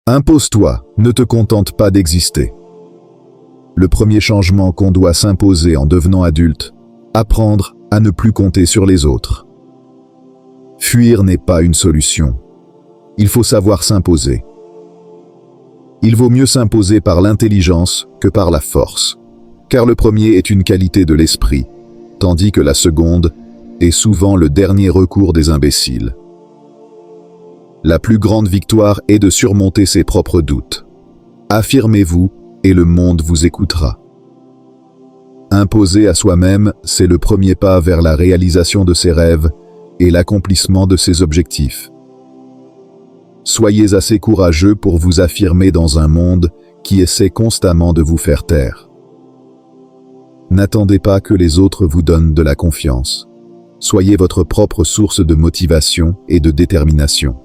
Impose-toi, ne te contente pas d'exister. Le premier changement qu'on doit s'imposer en devenant adulte, apprendre à ne plus compter sur les autres. Fuir n'est pas une solution. Il faut savoir s'imposer. Il vaut mieux s'imposer par l'intelligence que par la force, car le premier est une qualité de l'esprit, tandis que la seconde est souvent le dernier recours des imbéciles. La plus grande victoire est de surmonter ses propres doutes. Affirmez-vous et le monde vous écoutera. Imposer à soi-même, c'est le premier pas vers la réalisation de ses rêves et l'accomplissement de ses objectifs. Soyez assez courageux pour vous affirmer dans un monde qui essaie constamment de vous faire taire. N'attendez pas que les autres vous donnent de la confiance. Soyez votre propre source de motivation et de détermination.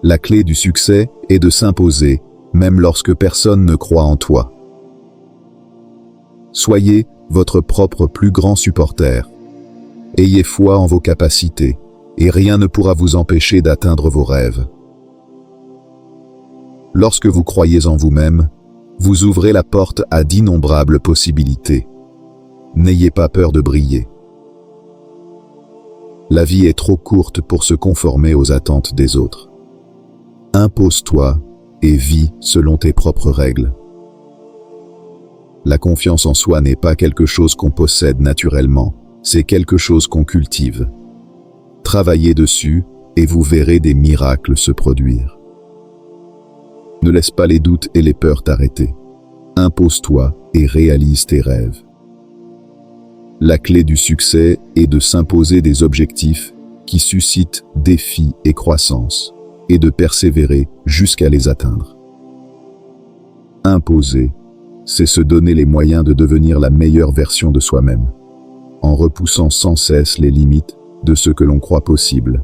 La clé du succès est de s'imposer, même lorsque personne ne croit en toi. Soyez votre propre plus grand supporter. Ayez foi en vos capacités, et rien ne pourra vous empêcher d'atteindre vos rêves. Lorsque vous croyez en vous-même, vous ouvrez la porte à d'innombrables possibilités. N'ayez pas peur de briller. La vie est trop courte pour se conformer aux attentes des autres. Impose-toi et vis selon tes propres règles. La confiance en soi n'est pas quelque chose qu'on possède naturellement, c'est quelque chose qu'on cultive. Travaillez dessus et vous verrez des miracles se produire. Ne laisse pas les doutes et les peurs t'arrêter. Impose-toi et réalise tes rêves. La clé du succès est de s'imposer des objectifs qui suscitent défis et croissance, et de persévérer jusqu'à les atteindre. Imposer, c'est se donner les moyens de devenir la meilleure version de soi-même, en repoussant sans cesse les limites de ce que l'on croit possible.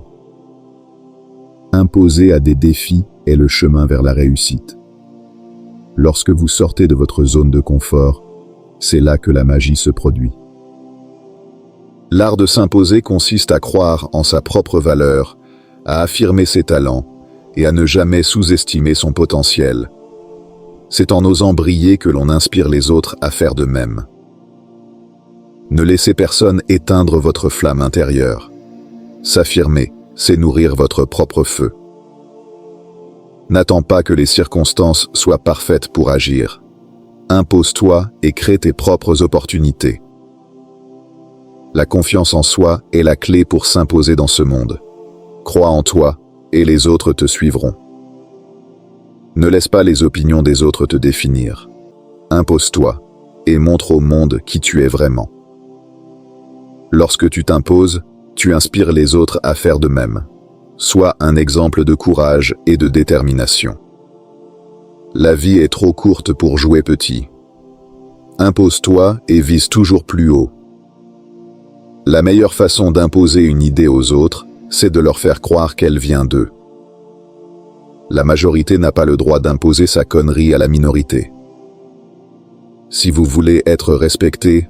Imposer à des défis est le chemin vers la réussite. Lorsque vous sortez de votre zone de confort, c'est là que la magie se produit. L'art de s'imposer consiste à croire en sa propre valeur, à affirmer ses talents et à ne jamais sous-estimer son potentiel. C'est en osant briller que l'on inspire les autres à faire de même. Ne laissez personne éteindre votre flamme intérieure. S'affirmer, c'est nourrir votre propre feu. N'attends pas que les circonstances soient parfaites pour agir. Impose-toi et crée tes propres opportunités. La confiance en soi est la clé pour s'imposer dans ce monde. Crois en toi et les autres te suivront. Ne laisse pas les opinions des autres te définir. Impose-toi et montre au monde qui tu es vraiment. Lorsque tu t'imposes, tu inspires les autres à faire de même. Sois un exemple de courage et de détermination. La vie est trop courte pour jouer petit. Impose-toi et vise toujours plus haut. La meilleure façon d'imposer une idée aux autres, c'est de leur faire croire qu'elle vient d'eux. La majorité n'a pas le droit d'imposer sa connerie à la minorité. Si vous voulez être respecté,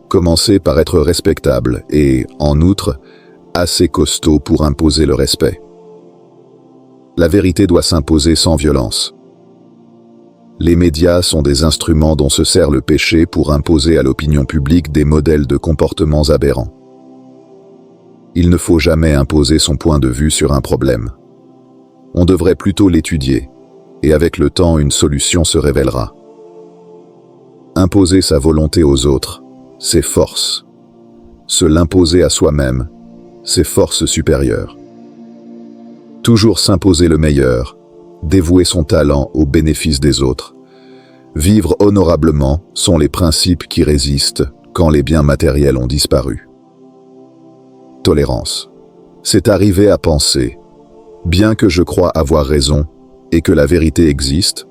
commencez par être respectable et, en outre, assez costaud pour imposer le respect. La vérité doit s'imposer sans violence. Les médias sont des instruments dont se sert le péché pour imposer à l'opinion publique des modèles de comportements aberrants. Il ne faut jamais imposer son point de vue sur un problème. On devrait plutôt l'étudier, et avec le temps une solution se révélera. Imposer sa volonté aux autres, c'est force. Se l'imposer à soi-même, c'est force supérieure. Toujours s'imposer le meilleur, dévouer son talent au bénéfice des autres. Vivre honorablement sont les principes qui résistent quand les biens matériels ont disparu. Tolérance. C'est arriver à penser, bien que je crois avoir raison et que la vérité existe,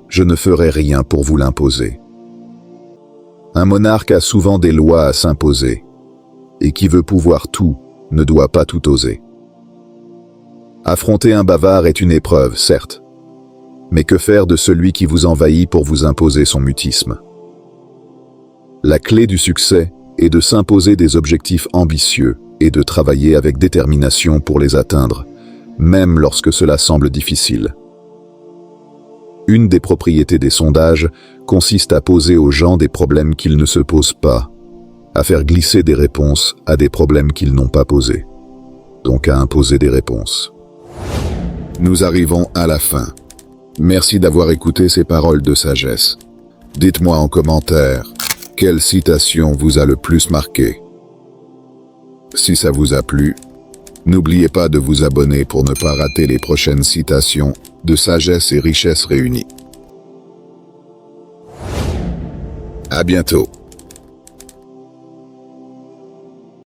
je ne ferai rien pour vous l'imposer. Un monarque a souvent des lois à s'imposer, et qui veut pouvoir tout ne doit pas tout oser. Affronter un bavard est une épreuve, certes, mais que faire de celui qui vous envahit pour vous imposer son mutisme? La clé du succès est de s'imposer des objectifs ambitieux et de travailler avec détermination pour les atteindre, même lorsque cela semble difficile. Une des propriétés des sondages consiste à poser aux gens des problèmes qu'ils ne se posent pas, à faire glisser des réponses à des problèmes qu'ils n'ont pas posés, donc à imposer des réponses. Nous arrivons à la fin. Merci d'avoir écouté ces paroles de sagesse. Dites-moi en commentaire, quelle citation vous a le plus marqué? Si ça vous a plu, n'oubliez pas de vous abonner pour ne pas rater les prochaines citations de sagesse et richesse réunies. À bientôt.